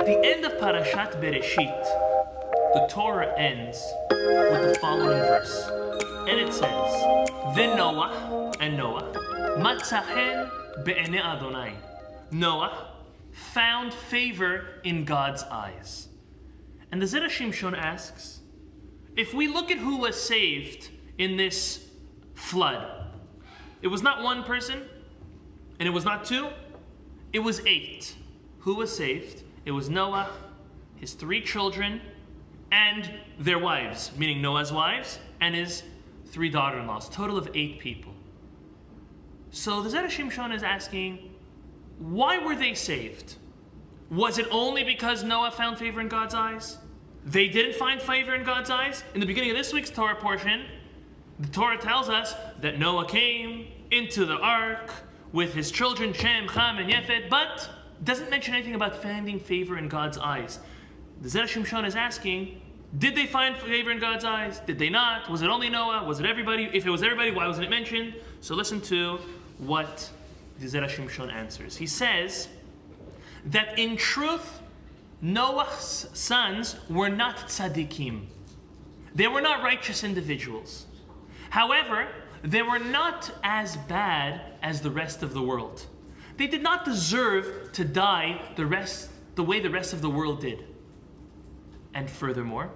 At the end of Parashat Bereshit, the Torah ends with the following verse. And it says, Noach, and Noah, matzahen be'enei Adonai. Noah found favor in God's eyes. And the Zera Shimshon asks, if we look at who was saved in this flood, it was not one person, and it was not two, it was 8. Who was saved? It was Noah, his 3 children, and their wives, meaning Noah's wives, and his 3 daughter-in-laws, total of 8 people. So the Zera Shimshon is asking, why were they saved? Was it only because Noah found favor in God's eyes? They didn't find favor in God's eyes? In the beginning of this week's Torah portion, the Torah tells us that Noah came into the ark with his children Shem, Ham, and Yefet, but doesn't mention anything about finding favor in God's eyes. The Zera Shimshon is asking, did they find favor in God's eyes? Did they not? Was it only Noah? Was it everybody? If it was everybody, why wasn't it mentioned? So listen to what the Zera Shimshon answers. He says that in truth, Noah's sons were not tzaddikim. They were not righteous individuals. However, they were not as bad as the rest of the world. They did not deserve to die the way the rest of the world did. And furthermore,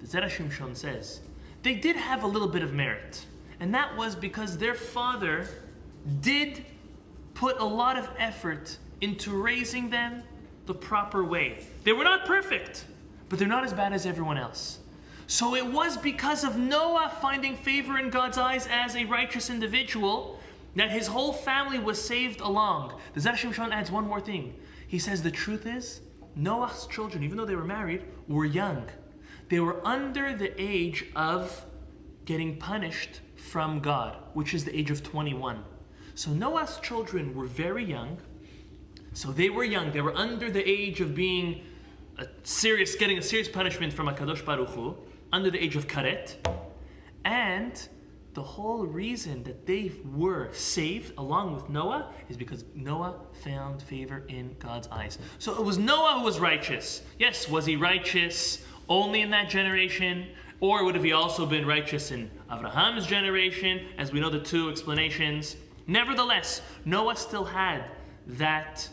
the Zera Shimshon says, they did have a little bit of merit. And that was because their father did put a lot of effort into raising them the proper way. They were not perfect, but they're not as bad as everyone else. So it was because of Noah finding favor in God's eyes as a righteous individual that his whole family was saved along. The Zera Shimshon adds one more thing. He says the truth is, Noah's children, even though they were married, were young. They were under the age of getting punished from God, which is the age of 21. So Noah's children were very young. So they were young. They were under the age of being getting a serious punishment from HaKadosh Baruch Hu, under the age of karet. And the whole reason that they were saved along with Noah is because Noah found favor in God's eyes. So it was Noah who was righteous. Yes, was he righteous only in that generation? Or would he also been righteous in Abraham's generation? As we know the 2 explanations. Nevertheless, Noah still had that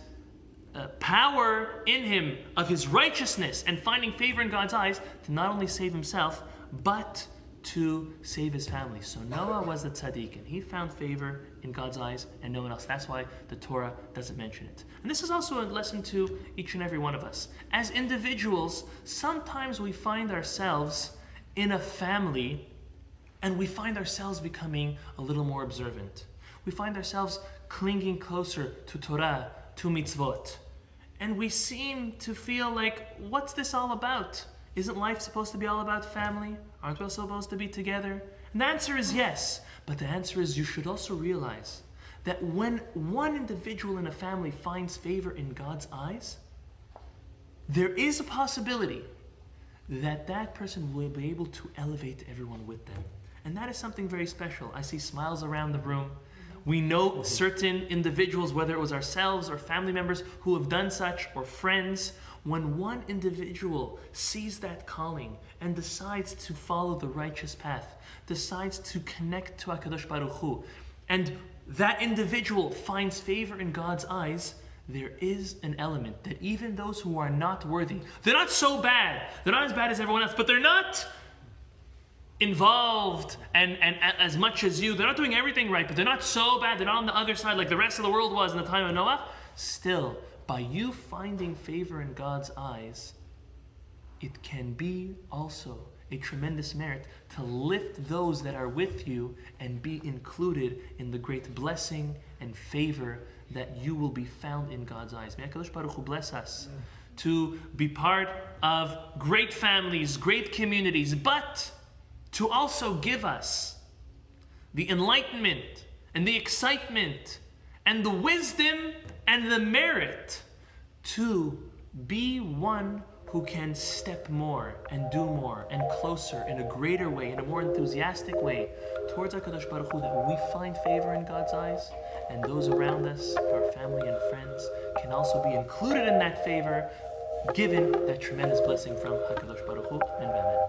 power in him of his righteousness and finding favor in God's eyes to not only save himself, but to save his family. So Noah was the tzaddik, and he found favor in God's eyes and no one else. That's why the Torah doesn't mention it. And this is also a lesson to each and every one of us. As individuals, sometimes we find ourselves in a family and we find ourselves becoming a little more observant. We find ourselves clinging closer to Torah, to mitzvot. And we seem to feel like, what's this all about? Isn't life supposed to be all about family? Aren't we supposed to be together? And the answer is yes. But the answer is you should also realize that when one individual in a family finds favor in God's eyes, there is a possibility that that person will be able to elevate everyone with them. And that is something very special. I see smiles around the room. We know certain individuals, whether it was ourselves or family members who have done such, or friends. When one individual sees that calling and decides to follow the righteous path, decides to connect to HaKadosh Baruch Hu, and that individual finds favor in God's eyes, there is an element that even those who are not worthy, they're not so bad, they're not as bad as everyone else, but they're not involved and as much as you, they're not doing everything right, but they're not so bad, they're not on the other side like the rest of the world was in the time of Noah. Still, by you finding favor in God's eyes, it can be also a tremendous merit to lift those that are with you and be included in the great blessing and favor that you will be found in God's eyes. May HaKadosh Baruch Hu bless us to be part of great families, great communities, but to also give us the enlightenment and the excitement and the wisdom and the merit to be one who can step more and do more and closer in a greater way, in a more enthusiastic way towards HaKadosh Baruch Hu, that we find favor in God's eyes, and those around us, our family and friends, can also be included in that favor given that tremendous blessing from HaKadosh Baruch Hu, and Amen.